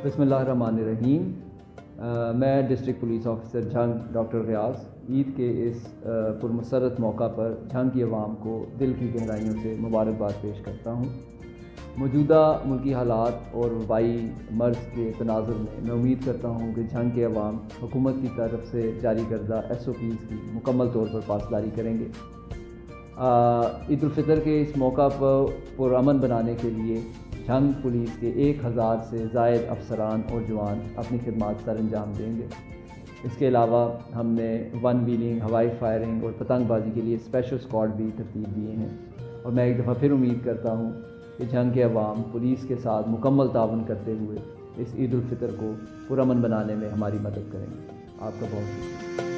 बिस्मिल्लाहिर्रहमानिर्रहीम। मैं district police officer Jhang doctor Riaz Eid के इस पुरमसरत मौका पर झंग की आवाम को दिल की गहराइयों से मुबारकबाद पेश करता हूँ। मौजूदा मुल्की हालात और वबाई मर्ज़ के तनाज़ुर में मैं उम्मीद करता हूँ कि झंग के अवाम हुकूमत की तरफ से जारी करदा SOPs की मुकम्मल तौर पर पासदारी करेंगे। ईद उल फितर के इस मौका पर पुरअमन बनाने के लिए झंग पुलिस के 1000 से ज़ायद अफसरान और जवान अपनी खिदमत सर अंजाम देंगे। इसके अलावा हमने वन व्हीलिंग, हवाई फायरिंग और पतंगबाजी के लिए स्पेशल स्क्वाड भी तरतीब दिए हैं। और मैं एक दफ़ा फिर उम्मीद करता हूँ कि झंग के अवाम पुलिस के साथ मुकम्मल तावन करते हुए इस ईद उल फितर को पुरअमन बनाने में हमारी मदद करेंगे। आपका बहुत शुक्रिया।